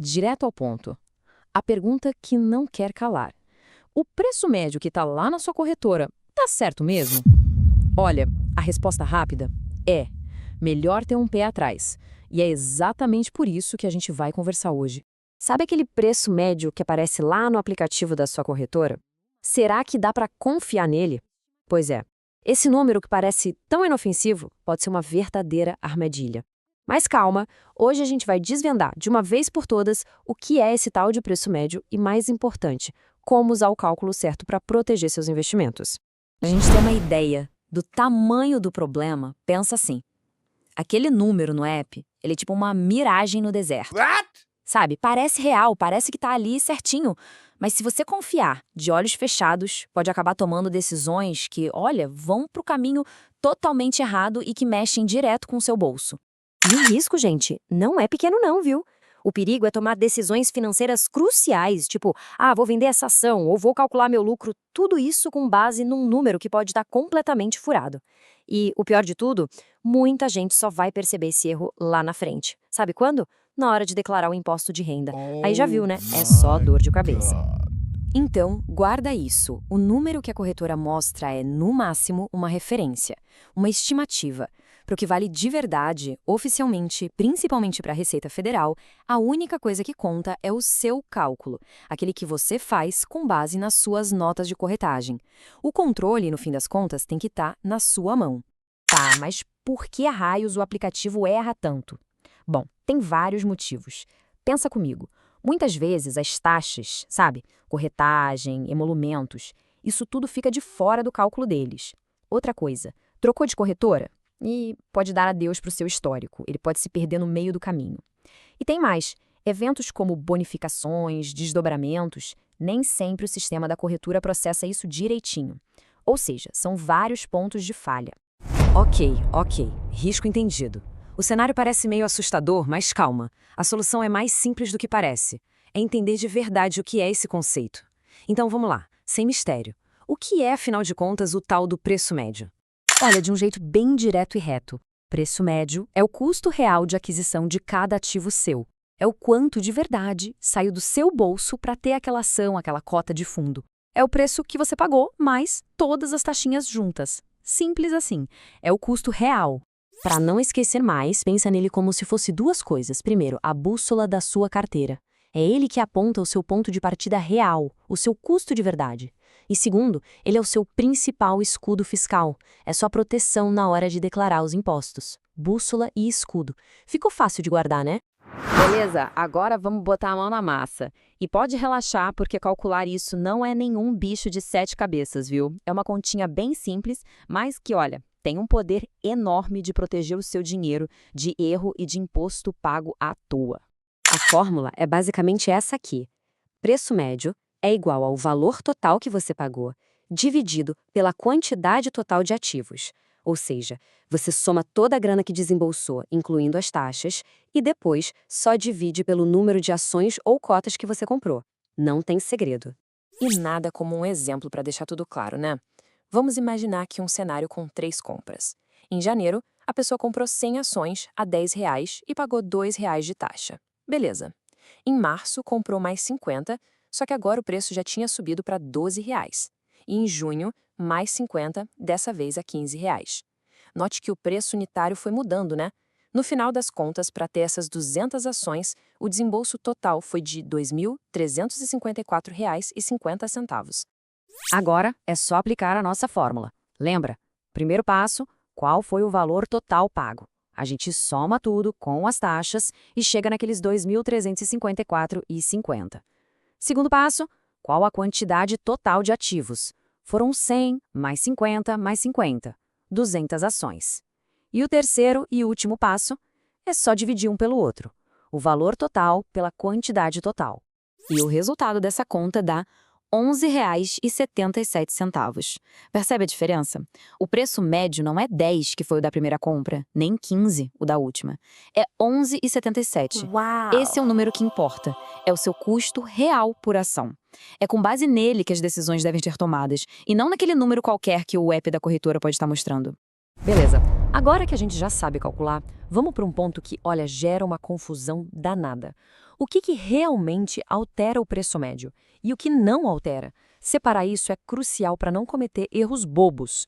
Direto ao ponto. A pergunta que não quer calar. O preço médio que está lá na sua corretora, tá certo mesmo? Olha, a resposta rápida é: melhor ter um pé atrás. E é exatamente por isso que a gente vai conversar hoje. Sabe aquele preço médio que aparece lá no aplicativo da sua corretora? Será que dá para confiar nele? Pois é, esse número que parece tão inofensivo pode ser uma verdadeira armadilha. Mas calma, hoje a gente vai desvendar de uma vez por todas o que é esse tal de preço médio e, mais importante, como usar o cálculo certo para proteger seus investimentos. Pra gente ter uma ideia do tamanho do problema, pensa assim. Aquele número no app, ele é tipo uma miragem no deserto. Sabe, parece real, parece que tá ali certinho. Mas se você confiar de olhos fechados, pode acabar tomando decisões que, olha, vão pro caminho totalmente errado e que mexem direto com o seu bolso. E o risco, gente, não é pequeno não, viu? O perigo é tomar decisões financeiras cruciais, tipo, vou vender essa ação ou vou calcular meu lucro, tudo isso com base num número que pode estar completamente furado. E o pior de tudo, muita gente só vai perceber esse erro lá na frente. Sabe quando? Na hora de declarar o imposto de renda. Aí já viu, né? É só dor de cabeça. Então, guarda isso. O número que a corretora mostra é, no máximo, uma referência, uma estimativa. Para o que vale de verdade, oficialmente, principalmente para a Receita Federal, a única coisa que conta é o seu cálculo, aquele que você faz com base nas suas notas de corretagem. O controle, no fim das contas, tem que estar na sua mão. Tá, mas por que a raios o aplicativo erra tanto? Bom, tem vários motivos. Pensa comigo. Muitas vezes as taxas, sabe, corretagem, emolumentos, isso tudo fica de fora do cálculo deles. Outra coisa, trocou de corretora? E pode dar adeus para o seu histórico, ele pode se perder no meio do caminho. E tem mais, eventos como bonificações, desdobramentos, nem sempre o sistema da corretora processa isso direitinho. Ou seja, são vários pontos de falha. Ok, risco entendido. O cenário parece meio assustador, mas calma. A solução é mais simples do que parece. É entender de verdade o que é esse conceito. Então vamos lá, sem mistério. O que é, afinal de contas, o tal do preço médio? Olha, de um jeito bem direto e reto. Preço médio é o custo real de aquisição de cada ativo seu. É o quanto de verdade saiu do seu bolso para ter aquela ação, aquela cota de fundo. É o preço que você pagou, mais todas as taxinhas juntas. Simples assim. É o custo real. Para não esquecer mais, pensa nele como se fosse duas coisas. Primeiro, a bússola da sua carteira. É ele que aponta o seu ponto de partida real, o seu custo de verdade. E segundo, ele é o seu principal escudo fiscal. É sua proteção na hora de declarar os impostos. Bússola e escudo. Ficou fácil de guardar, né? Beleza, agora vamos botar a mão na massa. E pode relaxar, porque calcular isso não é nenhum bicho de 7 cabeças, viu? É uma continha bem simples, mas que, olha, tem um poder enorme de proteger o seu dinheiro de erro e de imposto pago à toa. A fórmula é basicamente essa aqui. Preço médio é igual ao valor total que você pagou, dividido pela quantidade total de ativos. Ou seja, você soma toda a grana que desembolsou, incluindo as taxas, e depois só divide pelo número de ações ou cotas que você comprou. Não tem segredo. E nada como um exemplo para deixar tudo claro, né? Vamos imaginar aqui um cenário com 3 compras. Em janeiro, a pessoa comprou 100 ações a R$ 10 e pagou R$ 2 de taxa. Beleza. Em março, comprou mais 50, só que agora o preço já tinha subido para R$ 12. E em junho, mais 50, dessa vez a R$ 15. Note que o preço unitário foi mudando, né? No final das contas, para ter essas 200 ações, o desembolso total foi de R$ 2.354,50. Agora é só aplicar a nossa fórmula. Lembra? Primeiro passo, qual foi o valor total pago? A gente soma tudo com as taxas e chega naqueles R$ 2.354,50. Segundo passo, qual a quantidade total de ativos? Foram 100, mais 50, mais 50. 200 ações. E o terceiro e último passo é só dividir um pelo outro. O valor total pela quantidade total. E o resultado dessa conta dá R$ 11,77. Percebe a diferença? O preço médio não é 10, que foi o da primeira compra, nem 15, o da última. É 11,77. Uau! Esse é o número que importa. É o seu custo real por ação. É com base nele que as decisões devem ser tomadas, e não naquele número qualquer que o app da corretora pode estar mostrando. Beleza, agora que a gente já sabe calcular, vamos para um ponto que, olha, gera uma confusão danada. O que realmente altera o preço médio e o que não altera? Separar isso é crucial para não cometer erros bobos.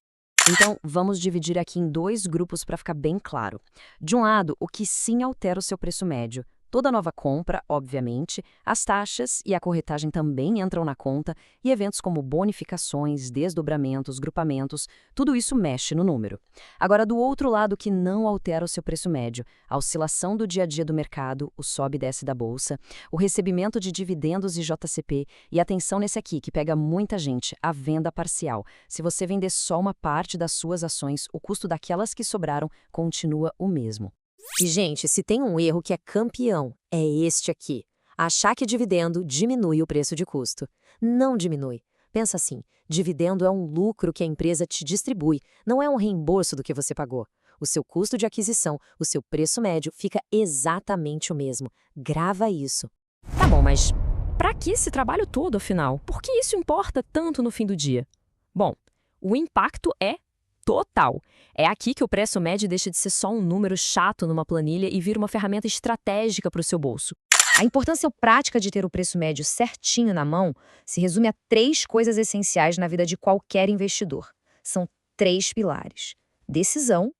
Então, vamos dividir aqui em dois grupos para ficar bem claro. De um lado, o que sim altera o seu preço médio. Toda nova compra, obviamente, as taxas e a corretagem também entram na conta, e eventos como bonificações, desdobramentos, grupamentos, tudo isso mexe no número. Agora, do outro lado, o que não altera o seu preço médio, a oscilação do dia a dia do mercado, o sobe e desce da bolsa, o recebimento de dividendos e JCP, e atenção nesse aqui, que pega muita gente, a venda parcial. Se você vender só uma parte das suas ações, o custo daquelas que sobraram continua o mesmo. E, gente, se tem um erro que é campeão, é este aqui. Achar que dividendo diminui o preço de custo. Não diminui. Pensa assim, dividendo é um lucro que a empresa te distribui, não é um reembolso do que você pagou. O seu custo de aquisição, o seu preço médio fica exatamente o mesmo. Grava isso. Tá bom, mas para que esse trabalho todo, afinal? Por que isso importa tanto no fim do dia? Bom, o impacto é total. É aqui que o preço médio deixa de ser só um número chato numa planilha e vira uma ferramenta estratégica para o seu bolso. A importância prática de ter o preço médio certinho na mão se resume a 3 coisas essenciais na vida de qualquer investidor. São 3 pilares: decisão,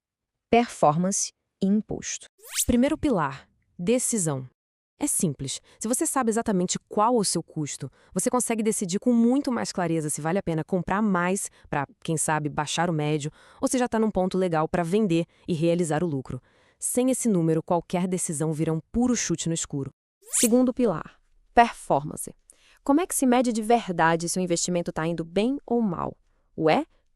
performance e imposto. Primeiro pilar, decisão. É simples. Se você sabe exatamente qual o seu custo, você consegue decidir com muito mais clareza se vale a pena comprar mais para, quem sabe, baixar o médio, ou se já está num ponto legal para vender e realizar o lucro. Sem esse número, qualquer decisão vira um puro chute no escuro. Segundo pilar, performance. Como é que se mede de verdade se o investimento está indo bem ou mal?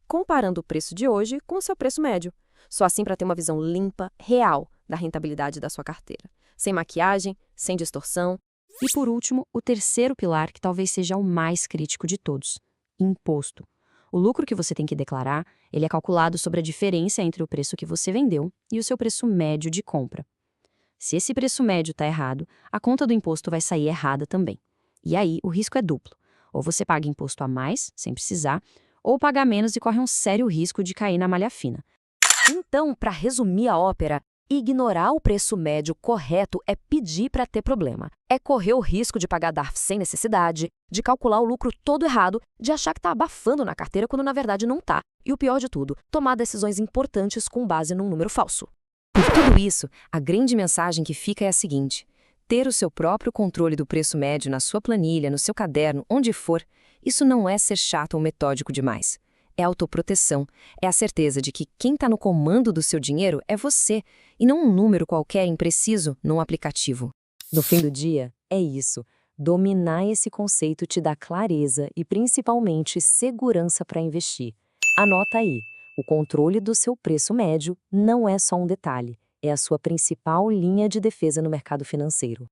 Comparando o preço de hoje com o seu preço médio. Só assim para ter uma visão limpa, real, da rentabilidade da sua carteira. Sem maquiagem, sem distorção. E por último, o terceiro pilar, que talvez seja o mais crítico de todos: imposto. O lucro que você tem que declarar, ele é calculado sobre a diferença entre o preço que você vendeu e o seu preço médio de compra. Se esse preço médio está errado, a conta do imposto vai sair errada também. E aí, o risco é duplo. Ou você paga imposto a mais, sem precisar, ou paga menos e corre um sério risco de cair na malha fina. Então, para resumir a ópera, ignorar o preço médio correto é pedir para ter problema. É correr o risco de pagar DARF sem necessidade, de calcular o lucro todo errado, de achar que está abafando na carteira quando na verdade não está. E o pior de tudo, tomar decisões importantes com base num número falso. Por tudo isso, a grande mensagem que fica é a seguinte: ter o seu próprio controle do preço médio na sua planilha, no seu caderno, onde for, isso não é ser chato ou metódico demais. É autoproteção, é a certeza de que quem está no comando do seu dinheiro é você, e não um número qualquer impreciso num aplicativo. No fim do dia, é isso. Dominar esse conceito te dá clareza e, principalmente, segurança para investir. Anota aí, o controle do seu preço médio não é só um detalhe, é a sua principal linha de defesa no mercado financeiro.